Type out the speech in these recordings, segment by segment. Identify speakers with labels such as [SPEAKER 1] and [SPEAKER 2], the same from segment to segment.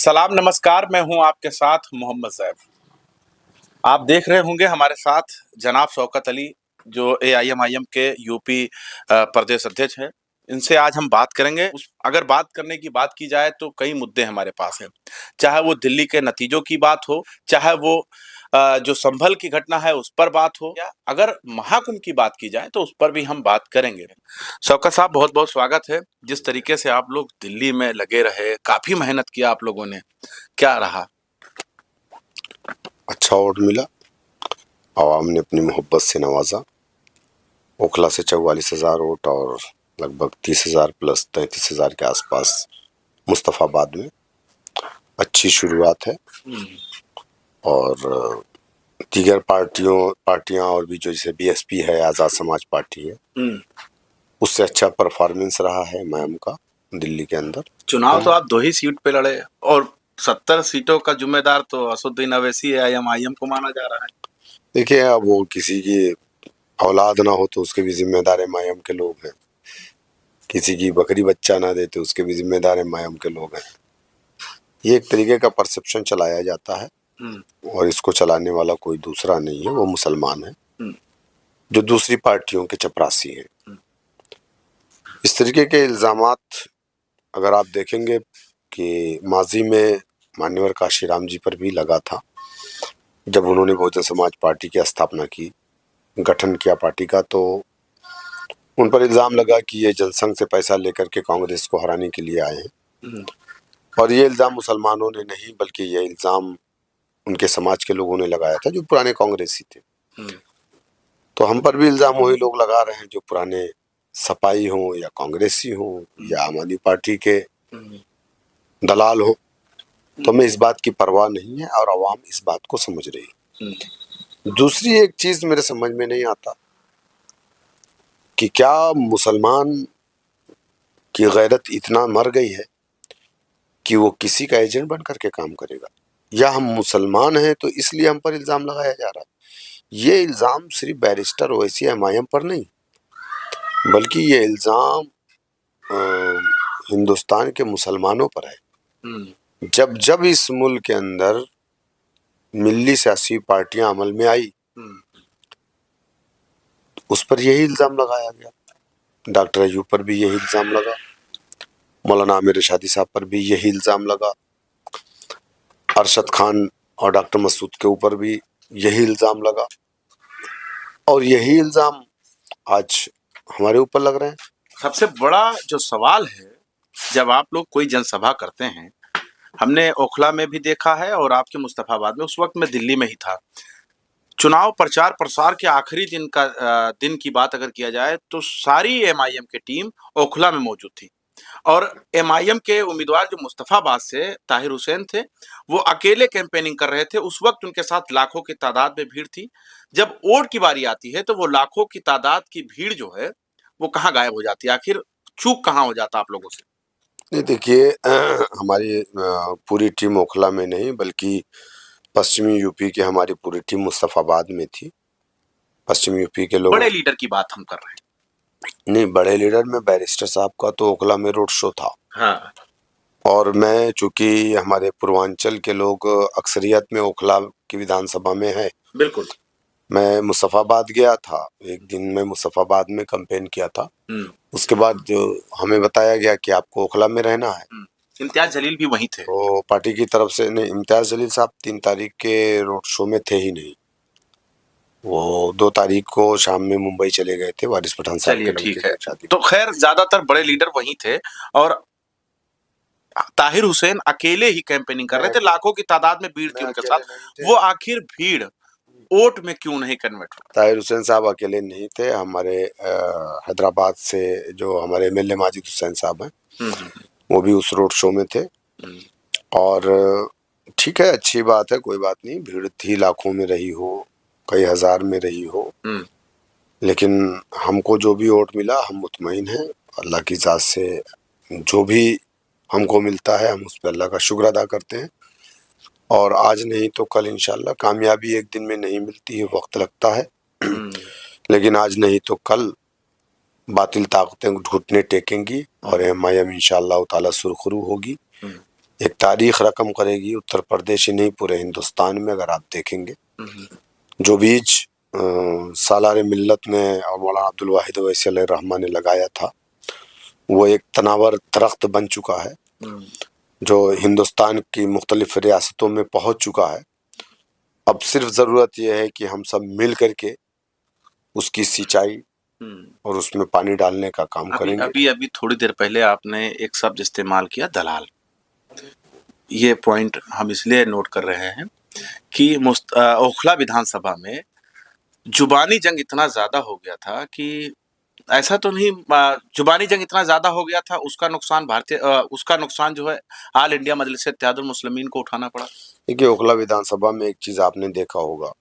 [SPEAKER 1] सलाम नमस्कार, मैं हूं आपके साथ मोहम्मद ज़ैफ। आप देख रहे होंगे हमारे साथ जनाब शौकत अली जो एआईएमआईएम के यूपी प्रदेश अध्यक्ष हैं। इनसे आज हम बात करेंगे। अगर बात करने की बात की जाए तो कई मुद्दे हमारे पास हैं। चाहे वो दिल्ली के नतीजों की बात हो, चाहे वो जो संभल की घटना है उस पर बात हो, या अगर महाकुंभ की बात की जाए तो उस पर भी हम बात करेंगे। शौकत साहब, बहुत-बहुत स्वागत है। जिस तरीके से आप लोग दिल्ली में लगे रहे, काफ़ी मेहनत किया आप लोगों ने, क्या रहा?
[SPEAKER 2] अच्छा वोट मिला। आवाम ने अपनी मोहब्बत से नवाजा। ओखला से 44,000 वोट और लगभग 30,000 प्लस 33,000 के आसपास मुस्तफाबाद में अच्छी शुरुआत है। और दीगर पार्टियां और भी जो जैसे बीएसपी है, आज़ाद समाज पार्टी है, उससे अच्छा परफॉर्मेंस रहा है मैम का दिल्ली के अंदर।
[SPEAKER 1] चुनाव तो आप 2 ही सीट पे लड़े और 70 सीटों का जिम्मेदार तो असदुद्दीन अवैसी एआईएमआईएम को माना जा रहा है।
[SPEAKER 2] देखिए, अब वो किसी की औलाद ना हो तो उसके भी जिम्मेदार एमआईएम के लोग हैं। किसी की बकरी बच्चा ना देते उसके भी जिम्मेदार एमआईएम के लोग हैं। ये एक तरीके का परसेप्शन चलाया जाता है और इसको चलाने वाला कोई दूसरा नहीं है, वो मुसलमान है जो दूसरी पार्टियों के चपरासी हैं। इस तरीके के इल्जामात अगर आप देखेंगे कि माजी में मान्यवर काशीराम जी पर भी लगा था, जब उन्होंने बहुजन समाज पार्टी की स्थापना की, गठन किया पार्टी का, तो उन पर इल्ज़ाम लगा कि ये जनसंघ से पैसा लेकर के कांग्रेस को हराने के लिए आए हैं। और ये इल्ज़ाम मुसलमानों ने नहीं बल्कि ये इल्ज़ाम उनके समाज के लोगों ने लगाया था जो पुराने कांग्रेसी थे। तो हम पर भी इल्ज़ाम वही लोग लगा रहे हैं जो पुराने सपाई हों या कांग्रेसी हों या आम आदमी पार्टी के दलाल हो। तो हमें इस बात की परवाह नहीं है और आवाम इस बात को समझ रही है। दूसरी एक चीज़ मेरे समझ में नहीं आता कि क्या मुसलमान की गैरत इतना मर गई है कि वो किसी का एजेंट बन करके काम करेगा, या हम मुसलमान हैं तो इसलिए हम पर इल्ज़ाम लगाया जा रहा है। ये इल्ज़ाम सिर्फ बैरिस्टर ओवैसी एमआईएम पर नहीं, बल्कि ये इल्ज़ाम हिंदुस्तान के मुसलमानों पर है। जब जब इस मुल्क के अंदर मिल्ली सियासी पार्टियां अमल में आई, उस पर यही इल्ज़ाम लगाया गया। डॉक्टर अयूब पर भी यही इल्ज़ाम लगा, मौलाना आमिर इरशादी साहब पर भी यही इल्ज़ाम लगा, अरशद खान और डॉक्टर मसूद के ऊपर भी यही इल्ज़ाम लगा, और यही इल्ज़ाम आज हमारे ऊपर लग रहे हैं।
[SPEAKER 1] सबसे बड़ा जो सवाल है, जब आप लोग कोई जनसभा करते हैं, हमने ओखला में भी देखा है और आपके मुस्तफाबाद में, उस वक्त मैं दिल्ली में ही था। चुनाव प्रचार प्रसार के आखिरी दिन की बात अगर किया जाए तो सारी एमआईएम की टीम ओखला में मौजूद थी और एमआईएम के उम्मीदवार जो मुस्तफाबाद से ताहिर हुसैन थे, वो अकेले कैंपेनिंग कर रहे थे। उस वक्त उनके साथ लाखों की तादाद में भीड़ थी। जब वोट की बारी आती है तो वो लाखों की तादाद की भीड़ जो है वो कहाँ गायब हो जाती है? आखिर चूक कहाँ हो जाता आप लोगों से?
[SPEAKER 2] नहीं, देखिए, हमारी पूरी टीम ओखला में नहीं बल्कि पश्चिमी यूपी की हमारी पूरी टीम मुस्तफाबाद में थी। पश्चिमी यूपी के लोग,
[SPEAKER 1] बड़े लीडर की बात हम कर रहे हैं।
[SPEAKER 2] नहीं, बड़े लीडर में बैरिस्टर साहब का तो ओखला में रोड शो था।
[SPEAKER 1] हाँ।
[SPEAKER 2] और मैं, चूंकि हमारे पूर्वांचल के लोग अक्सरियत में ओखला की विधानसभा में है,
[SPEAKER 1] बिल्कुल।
[SPEAKER 2] मैं मुस्तफाबाद गया था। एक दिन मैं मुस्तफाबाद में कैंपेन किया था। उसके बाद जो हमें बताया गया कि आपको ओखला में रहना है,
[SPEAKER 1] इम्तियाज जलील भी वहीं थे।
[SPEAKER 2] तो पार्टी की तरफ से नहीं, इम्तियाज जलील साहब 3 तारीख के रोड शो में थे ही नहीं। वो 2 तारीख को शाम में मुंबई चले गए थे वारिस पठान साहब के लड़के
[SPEAKER 1] ठीक है।
[SPEAKER 2] की शादी।
[SPEAKER 1] तो खैर ज्यादातर बड़े लीडर वहीं थे और ताहिर हुसैन अकेले ही कैंपेनिंग कर रहे थे। लाखों की तादाद में भीड़ थी उनके साथ। वो आखिर भीड़ वोट में क्यों नहीं कन्वर्ट हुई?
[SPEAKER 2] ताहिर हुसैन साहब अकेले नहीं थे। हमारे हैदराबाद से जो हमारे एमएलए माजिद हुसैन साहब हैं, वो भी उस रोड शो में थे। और ठीक है, अच्छी बात है, कोई बात नहीं, भीड़ थी, लाखों में रही हो, कई हजार में रही हो, लेकिन हमको जो भी वोट मिला हम मुतमईन हैं। अल्लाह की ज़ात से जो भी हमको मिलता है हम उस पर अल्लाह का शुक्र अदा करते हैं। और आज नहीं तो कल इंशाल्लाह, कामयाबी एक दिन में नहीं मिलती है, वक्त लगता है। लेकिन आज नहीं तो कल बातिल ताकतें घुटने टेकेंगी और एमआईएम इंशाल्लाह ताला सुरखरू होगी। एक तारीख रकम करेगी उत्तर प्रदेश ही नहीं पूरे हिंदुस्तान में। अगर आप देखेंगे जो बीज सालार मिल्लत में और मौलाना अब्दुल वाहिद अवैसी रहमान ने लगाया था, वो एक तनावर दरख्त बन चुका है जो हिंदुस्तान की मुख्तलिफ रियासतों में पहुंच चुका है। अब सिर्फ ज़रूरत यह है कि हम सब मिल करके उसकी सिंचाई और उसमें पानी डालने का काम करेंगे।
[SPEAKER 1] अभी थोड़ी देर पहले आपने एक शब्द इस्तेमाल किया, दलाल। ये पॉइंट हम इसलिए नोट कर रहे हैं कि ओखला विधानसभा में जुबानी जंग इतना ज्यादा हो गया था कि ऐसा तो नहीं, जुबानी जंग इतना ज्यादा हो गया था, उसका नुकसान जो है ऑल इंडिया मजलिस इत्तेहादुल मुस्लिमीन को उठाना पड़ा।
[SPEAKER 2] देखिए, ओखला विधानसभा में एक चीज आपने देखा होगा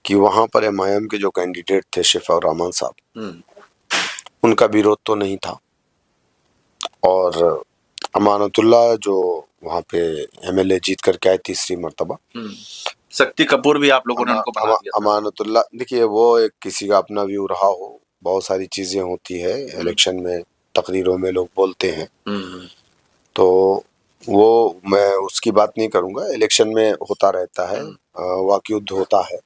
[SPEAKER 2] कि वहां पर एमआईएम के जो कैंडिडेट थे शफीउर रहमान साहब, उनका विरोध तो नहीं था, और अमानतुल्लाह जो वहां पे एमएलए जीत करके आए तीसरी मर्तबा,
[SPEAKER 1] शक्ति कपूर भी आप लोगों ने उनको बना दिया था।
[SPEAKER 2] अमानतुल्लाह, देखिए वो एक किसी का अपना व्यू रहा हो, बहुत सारी चीजें होती है इलेक्शन में, तकरीरों में लोग बोलते हैं, तो वो मैं उसकी बात नहीं करूंगा। इलेक्शन में होता रहता है, वाक युद्ध होता है।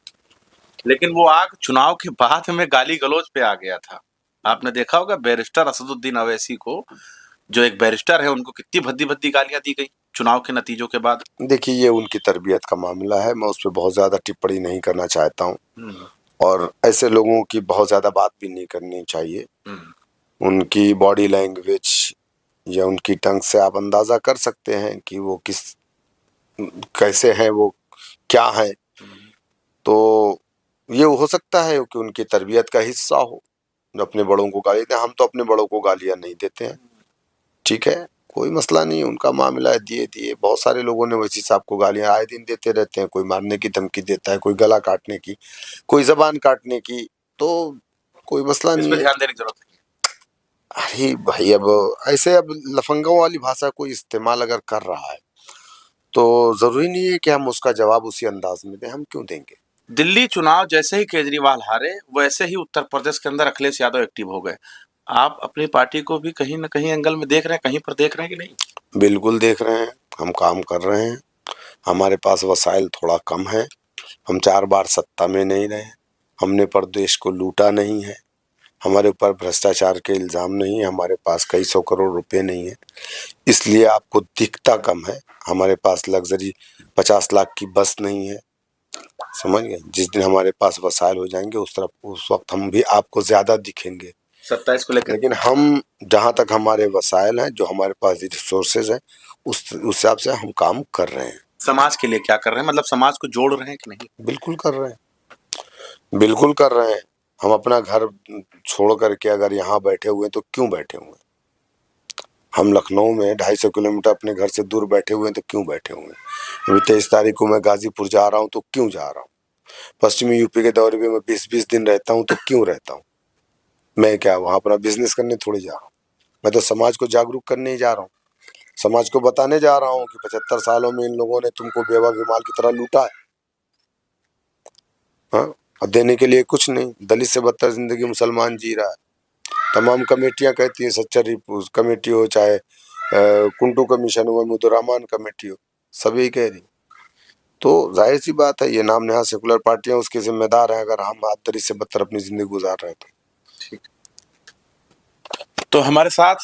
[SPEAKER 1] लेकिन वो आग चुनाव के बाद में गाली गलौज पे आ गया था। आपने देखा होगा बैरिस्टर असदुद्दीन अवैसी को, जो एक बैरिस्टर है, उनको कितनी भद्दी भद्दी गालियां दी गई चुनाव के नतीजों के बाद।
[SPEAKER 2] देखिए, ये उनकी तरबियत का मामला है, मैं उस पर बहुत ज्यादा टिप्पणी नहीं करना चाहता हूँ, और ऐसे लोगों की बहुत ज्यादा बात भी नहीं करनी चाहिए। उनकी बॉडी लैंग्वेज या उनकी टंग से आप अंदाजा कर सकते हैं कि वो कैसे हैं, वो क्या है। तो ये हो सकता है कि उनकी तरबियत का हिस्सा हो, अपने बड़ों को गाली दें। हम तो अपने बड़ों को गालियां नहीं देते हैं, ठीक है, कोई मसला नहीं है, उनका मामला है, दिए। बहुत सारे लोगों ने वैसी साहब को गालियां आए दिन देते रहते हैं, कोई मारने की धमकी देता है, कोई गला काटने की, कोई जबान काटने की, तो कोई मसला नहीं है।
[SPEAKER 1] ध्यान देने की जरूरत है।
[SPEAKER 2] अरे भाई, अब ऐसे अब लफंगों वाली भाषा कोई इस्तेमाल अगर कर रहा है तो जरूरी नहीं है कि हम उसका जवाब उसी अंदाज में दें। हम क्यों देंगे?
[SPEAKER 1] दिल्ली चुनाव जैसे ही केजरीवाल हारे, वैसे ही उत्तर प्रदेश के अंदर अखिलेश यादव एक्टिव हो गए। आप अपनी पार्टी को भी कहीं ना कहीं एंगल में देख रहे हैं, कहीं पर देख रहे हैं कि नहीं?
[SPEAKER 2] बिल्कुल देख रहे हैं, हम काम कर रहे हैं। हमारे पास वसाइल थोड़ा कम है, हम 4 बार सत्ता में नहीं रहे, हमने प्रदेश को लूटा नहीं है, हमारे ऊपर भ्रष्टाचार के इल्ज़ाम नहीं है, हमारे पास कई 100 करोड़ रुपए नहीं है, इसलिए आपको दिखता कम है। हमारे पास लग्जरी 50 लाख की बस नहीं है, समझ गए? जिस दिन हमारे पास वसाइल हो जाएंगे उस वक्त हम भी आपको ज्यादा दिखेंगे
[SPEAKER 1] 27 को लेकर।
[SPEAKER 2] लेकिन हम जहां तक हमारे वसाइल हैं, जो हमारे पास रिसोर्सेज हैं, उस हिसाब से हम काम कर रहे हैं।
[SPEAKER 1] समाज के लिए क्या कर रहे हैं, मतलब समाज को जोड़ रहे हैं कि नहीं?
[SPEAKER 2] बिल्कुल कर रहे हैं, बिल्कुल कर रहे हैं। हम अपना घर छोड़ करके अगर यहाँ बैठे हुए हैं तो क्यों बैठे हुए हैं? हम लखनऊ में 250 किलोमीटर अपने घर से दूर बैठे हुए हैं तो क्यों बैठे हुए हैं? अभी 23 तारीख को मैं गाजीपुर जा रहा हूँ तो क्यों जा रहा हूँ? पश्चिमी यूपी के दौरे में मैं 20-20 दिन रहता हूँ तो क्यों रहता हूँ? मैं क्या वहाँ अपना बिजनेस करने थोड़ी जा रहा हूँ, मैं तो समाज को जागरूक करने ही जा रहा हूँ। समाज को बताने जा रहा हूँ कि 75 सालों में इन लोगों ने तुमको बेवा विमाल की तरह लूटा है, हाँ, और देने के लिए कुछ नहीं। दलित से बदतर जिंदगी मुसलमान जी रहा है। तमाम कमेटियां कहती हैं, सच्चर कमेटी हो, चाहे कुंटू कमीशन हो, मुद्दुररहमान कमेटी हो, सब यही कह रही। तो जाहिर सी बात है, ये नाम नहा सेकुलर पार्टियां उसके जिम्मेदार हैं अगर हम दलित से बदतर अपनी जिंदगी गुजार रहे हैं तो।
[SPEAKER 1] ठीक। तो हमारे साथ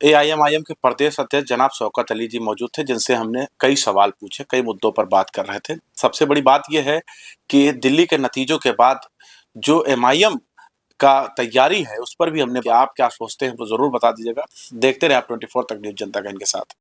[SPEAKER 1] एआईएमआईएम के प्रदेश अध्यक्ष जनाब शौकत अली जी मौजूद थे, जिनसे हमने कई सवाल पूछे, कई मुद्दों पर बात कर रहे थे। सबसे बड़ी बात यह है कि दिल्ली के नतीजों के बाद जो एमआईएम का तैयारी है, उस पर भी हमने, आप क्या सोचते हैं वो जरूर बता दीजिएगा। देखते रहे आप 24 तक न्यूज़ जनता का इनके साथ।